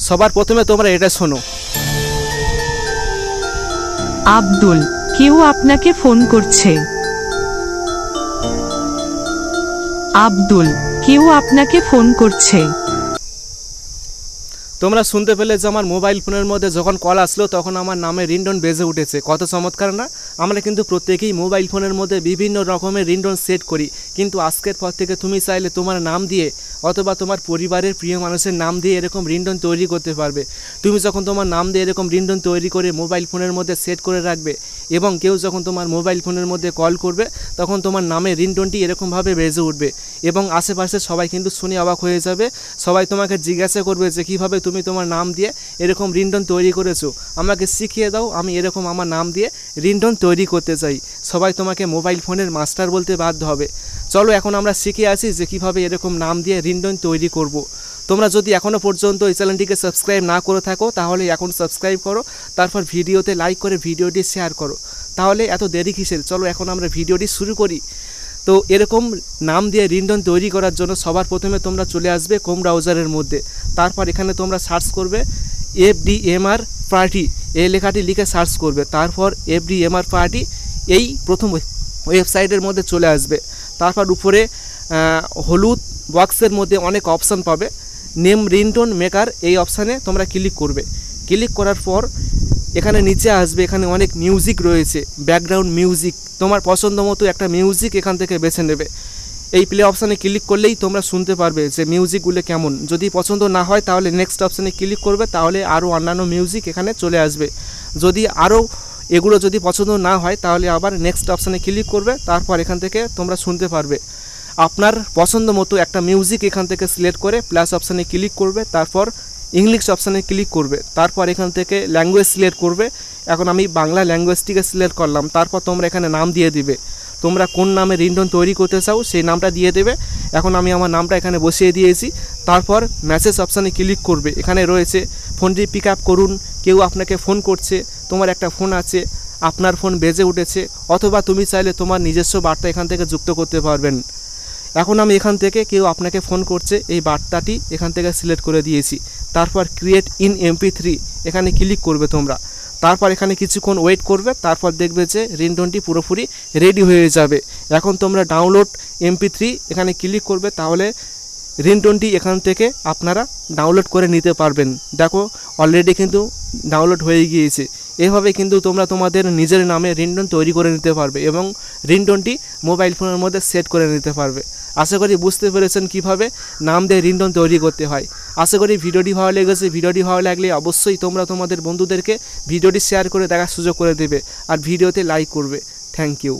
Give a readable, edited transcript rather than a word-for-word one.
সবার প্রথমে তোমরা এটা শোনো। আব্দুল, কেউ আপনাকে ফোন করছে। আব্দুল, কেউ আপনাকে ফোন করছে। তোমরা শুনতে পেলে যে আমার মোবাইল ফোনের মধ্যে যখন কল আসলো তখন আমার নামে রিংটোন বেজে উঠেছে। কত চমৎকার না! আমরা কিন্তু প্রত্যেকেই মোবাইল ফোনের মধ্যে বিভিন্ন রকমের রিংটোন সেট করি, কিন্তু আজকের পর থেকে তুমি চাইলে তোমার নাম দিয়ে অথবা তোমার পরিবারের প্রিয় মানুষের নাম দিয়ে এরকম রিংটোন তৈরি করতে পারবে। তুমি যখন তোমার নাম দিয়ে এরকম রিংটোন তৈরি করে মোবাইল ফোনের মধ্যে সেট করে রাখবে এবং কেউ যখন তোমার মোবাইল ফোনের মধ্যে কল করবে তখন তোমার নামে রিংটোনটি এরকমভাবে বেজে উঠবে এবং আশেপাশে সবাই কিন্তু শুনে অবাক হয়ে যাবে। সবাই তোমাকে জিজ্ঞাসা করবে যে কীভাবে তুমি তোমার নাম দিয়ে এরকম রিংটোন তৈরি করেছো, আমাকে শিখিয়ে দাও, আমি এরকম আমার নাম দিয়ে রিংটোন তৈরি করতে চাই। সবাই তোমাকে মোবাইল ফোনের মাস্টার বলতে বাধ্য হবে। চলো এখন আমরা শিখে আসি যে কীভাবে এরকম নাম দিয়ে রিংটোন তৈরি করব। তোমরা যদি এখনও পর্যন্ত এই চ্যানেলটিকে সাবস্ক্রাইব না করে থাকো তাহলে এখন সাবস্ক্রাইব করো, তারপর ভিডিওতে লাইক করে ভিডিওটি শেয়ার করো। তাহলে এত দেরি কিসের, চলো এখন আমরা ভিডিওটি শুরু করি। তো এরকম নাম দিয়ে রিংটোন তৈরি করার জন্য সবার প্রথমে তোমরা চলে আসবে ক্রোম ব্রাউজারের মধ্যে। তারপর এখানে তোমরা সার্চ করবে FDMR পার্টি, এই লেখাটি লিখে সার্চ করবে। তারপর FDMR পার্টি এই প্রথম ওয়েবসাইটের মধ্যে চলে আসবে। তারপর উপরে হলুদ বক্সের মধ্যে অনেক অপশান পাবে, নেম রিংটোন মেকার, এই অপশানে তোমরা ক্লিক করবে। ক্লিক করার পর এখানে নিচে আসবে, এখানে অনেক মিউজিক রয়েছে, ব্যাকগ্রাউন্ড মিউজিক, তোমার পছন্দ মতো একটা মিউজিক এখান থেকে বেছে নেবে। এই প্লে অপশানে ক্লিক করলেই তোমরা শুনতে পারবে যে মিউজিকগুলো কেমন। যদি পছন্দ না হয় তাহলে নেক্সট অপশানে ক্লিক করবে, তাহলে আরও অন্যান্য মিউজিক এখানে চলে আসবে। যদি আরও এগুলো যদি পছন্দ না হয় তাহলে আবার নেক্সট অপশানে ক্লিক করবে, তারপর এখান থেকে তোমরা শুনতে পারবে। আপনার পছন্দ মতো একটা মিউজিক এখান থেকে সিলেক্ট করে প্লাস অপশানে ক্লিক করবে, তারপর ইংলিশ অপশানে ক্লিক করবে, তারপর এখান থেকে ল্যাঙ্গুয়েজ সিলেক্ট করবে। এখন আমি বাংলা ল্যাঙ্গুয়েজটিকে সিলেক্ট করলাম। তারপর তোমরা এখানে নাম দিয়ে দিবে, তোমরা কোন নামে রিংটোন তৈরি করতে চাও সেই নামটা দিয়ে দেবে। এখন আমি আমার নামটা এখানে বসিয়ে দিয়েছি। তারপর মেসেজ অপশানে ক্লিক করবে, এখানে রয়েছে ফোনটি পিক আপ করুন, কেউ আপনাকে ফোন করছে, তোমার একটা ফোন আছে, আপনার ফোন বেজে উঠেছে, অথবা তুমি চাইলে তোমার নিজস্ব বার্তা এখান থেকে যুক্ত করতে পারবেন। এখন আমি এখান থেকে কেউ আপনাকে ফোন করছে এই বার্তাটি এখান থেকে সিলেক্ট করে দিয়েছি। তারপর ক্রিয়েট ইন MP3 এখানে ক্লিক করবে তোমরা। তারপর এখানে কিছুক্ষণ ওয়েট করবে, তারপর দেখবে যে রিংটোনটি পুরোপুরি রেডি হয়ে যাবে। এখন তোমরা ডাউনলোড MP3 এখানে ক্লিক করবে, তাহলে রিংটোনটি এখান থেকে আপনারা ডাউনলোড করে নিতে পারবেন। দেখো অলরেডি কিন্তু ডাউনলোড হয়ে গিয়েছে। এভাবে কিন্তু তোমরা তোমাদের নিজের নামে রিংটোন তৈরি করে নিতে পারবে এবং রিংটোনটি মোবাইল ফোনের মধ্যে সেট করে নিতে পারবে। আশা করি বুঝতে পেরেছেন কীভাবে নাম দিয়ে রিংটোন তৈরি করতে হয়। আশা করি ভিডিওটি ভালো লেগেছে। ভিডিওটি ভালো লাগলে অবশ্যই তোমরা তোমাদের বন্ধুদেরকে ভিডিওটি শেয়ার করে দেখার সুযোগ করে দেবে আর ভিডিওতে লাইক করবে। Thank you.